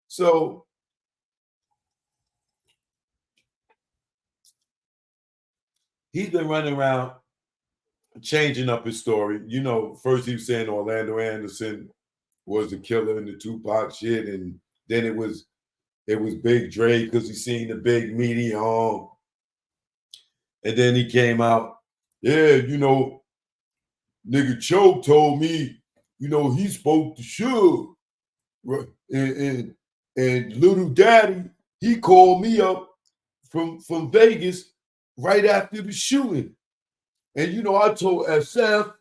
So he's been running around changing up his story. You know, first he was saying Orlando Anderson was the killer in the Tupac shit, and then it was Big Dre because he seen the big meaty home. And then he came out, yeah, nigga Choke told me, he spoke to Suge. Right? And Little Daddy, he called me up from Vegas right after the shooting. And I told SF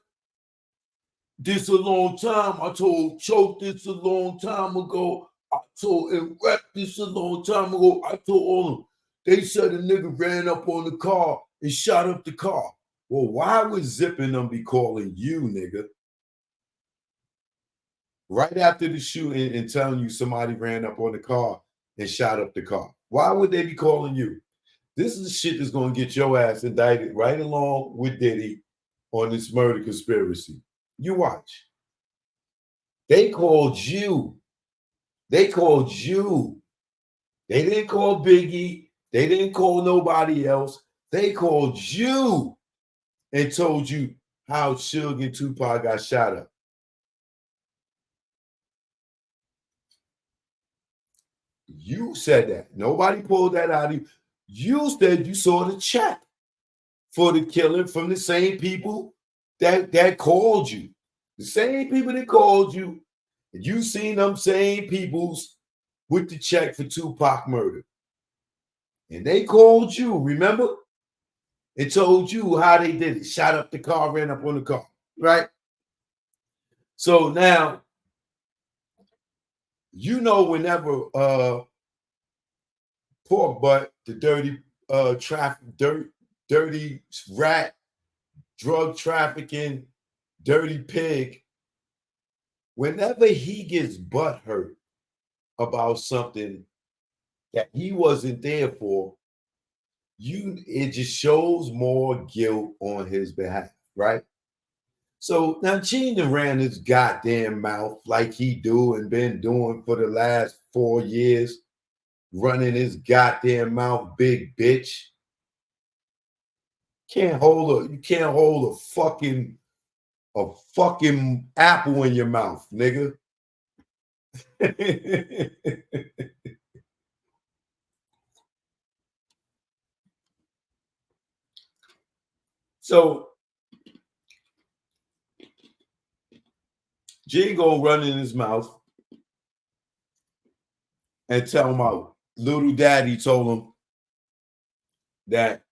this a long time. I told Choke this a long time ago. I told and Rep this a long time ago. I told all of them. They said a nigga ran up on the car and shot up the car. Well, why would Zip and them be calling you, nigga? Right after the shooting and telling you somebody ran up on the car and shot up the car. Why would they be calling you? This is the shit that's going to get your ass indicted right along with Diddy on this murder conspiracy. You watch. They called you. They called you. They didn't call Biggie. They didn't call nobody else. They called you and told you how Suge and Tupac got shot up. You said that. Nobody pulled that out of you. You said you saw the check for the killing from the same people that called you. The same people that called you. And you seen them same peoples with the check for Tupac murder. And they called you, remember? And told you how they did it. Shot up the car, ran up on the car, right? So now, whenever Pork Butt, the dirty dirty rat, drug trafficking, dirty pig, whenever he gets butthurt about something that he wasn't there for, it just shows more guilt on his behalf, right? So now Gene ran his goddamn mouth like he do and been doing for the last 4 years, running his goddamn mouth, big bitch. You can't hold a fucking apple in your mouth, nigga. So G gonna run in his mouth and tell him out. Little Daddy told him that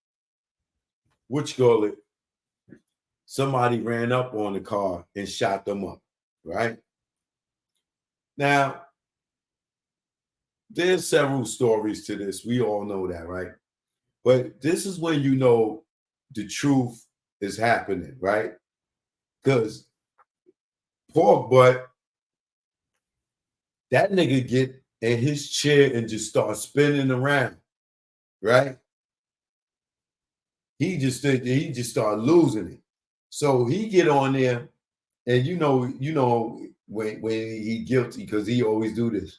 somebody ran up on the car and shot them up, right? Now, there's several stories to this. We all know that, right? But this is when you know the truth is happening, right? Because Pork Butt, that nigga get in his chair and just start spinning around, right? He just started losing it. So he get on there, and when he guilty because he always do this.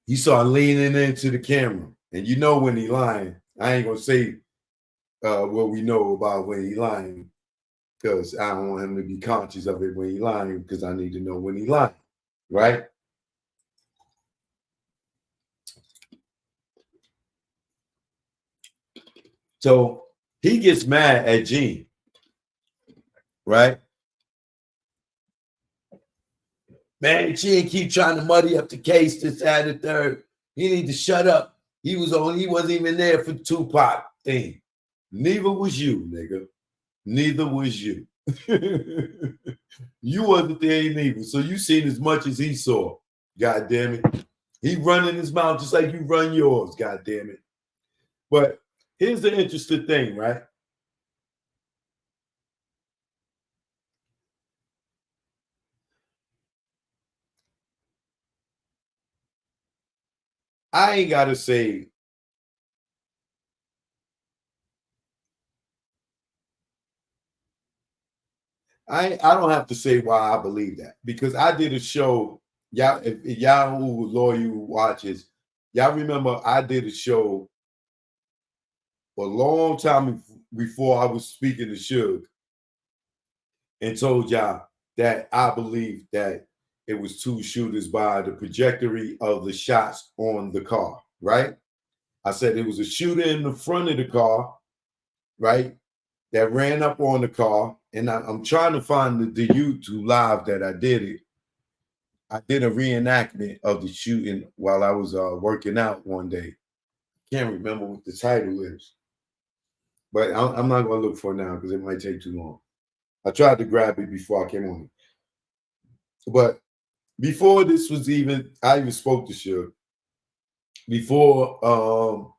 He started leaning into the camera, and when he lying. I ain't gonna say what we know about when he lying because I don't want him to be conscious of it when he lying because I need to know when he lying, right? So he gets mad at Gene, right? Man, Gene keep trying to muddy up the case, this, that, and the third. He need to shut up. He wasn't even there for Tupac thing. Neither was you, nigga. Neither was you. You wasn't there neither. So you seen as much as he saw. God damn it. He running his mouth just like you run yours, god damn it. But here's the interesting thing, right? I ain't gotta say I don't have to say why I believe that, because I did a show. Y'all, if y'all who loyal watches, y'all remember I did a show a long time before I was speaking to Suge, and told y'all that I believe that it was two shooters by the trajectory of the shots on the car, right? I said it was a shooter in the front of the car, right, that ran up on the car. And I'm trying to find the YouTube live that I did it. I did a reenactment of the shooting while I was working out one day. Can't remember what the title is, but I'm not going to look for it now because it might take too long. I tried to grab it before I came on, but before this was even, I even spoke to Suge. Before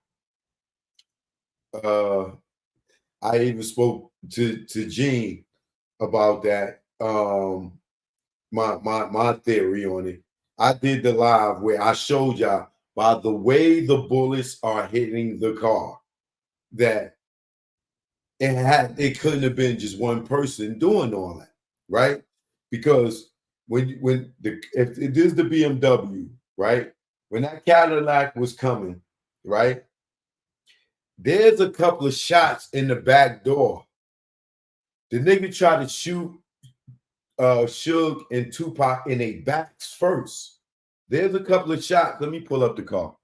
I even spoke to Gene about that. My theory on it. I did the live where I showed y'all by the way the bullets are hitting the car that it couldn't have been just one person doing all that, right? Because if it is the BMW, right? When that Cadillac was coming, right? There's a couple of shots in the back door. The nigga tried to shoot Suge and Tupac in their backs first. There's a couple of shots. Let me pull up the car.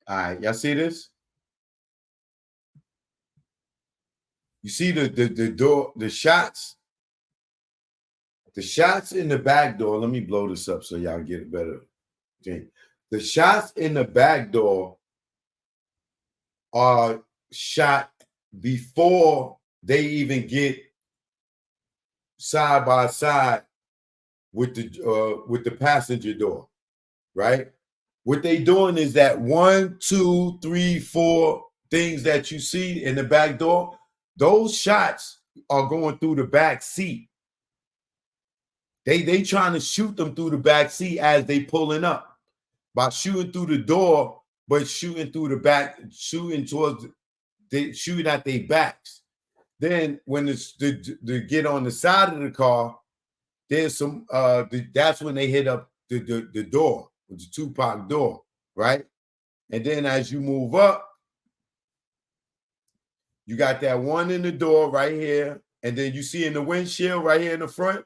All right, y'all see this? You see the door, the shots in the back door. Let me blow this up so y'all get it better. Okay. The shots in the back door are shot before they even get side by side with the passenger door, right? What they doing is that 1, 2, 3, 4 things that you see in the back door, those shots are going through the back seat. They trying to shoot them through the back seat as they pulling up by shooting through the door, but shooting through the back, shooting towards shooting at their backs. Then when it's to get on the side of the car, there's some that's when they hit up the door, with the Tupac door, right? And then as you move up, you got that one in the door right here, and then you see in the windshield right here in the front.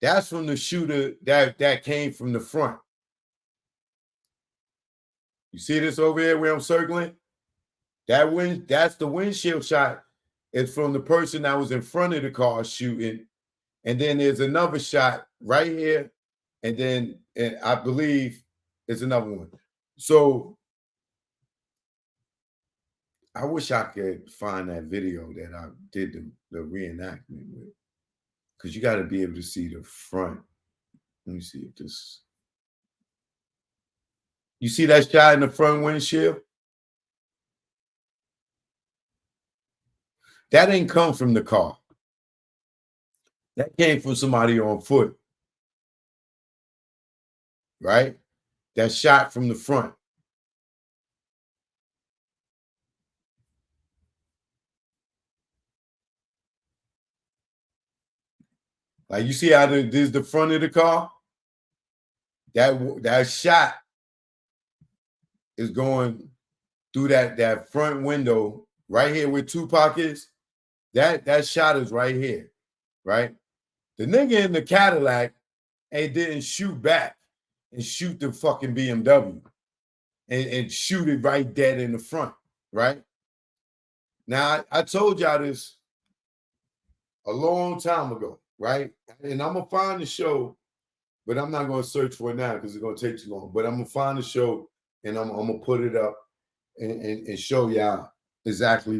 That's from the shooter that came from the front. You see this over here where I'm circling? That's the windshield shot. It's from the person that was in front of the car shooting. And then there's another shot right here. And then I believe there's another one. So I wish I could find that video that I did the reenactment with. Because you got to be able to see the front. Let me see if this. You see that shot in the front windshield? That ain't come from the car. That came from somebody on foot. Right? That shot from the front. Like you see how this is the front of the car? That shot is going through that front window right here where Tupac is. That shot is right here, right? The nigga in the Cadillac didn't shoot back and shoot the fucking BMW and shoot it right dead in the front, right? Now, I told y'all this a long time ago, right? And I'm gonna find the show, but I'm not gonna search for it now because it's gonna take too long. But I'm gonna find the show and I'm gonna put it up and show y'all exactly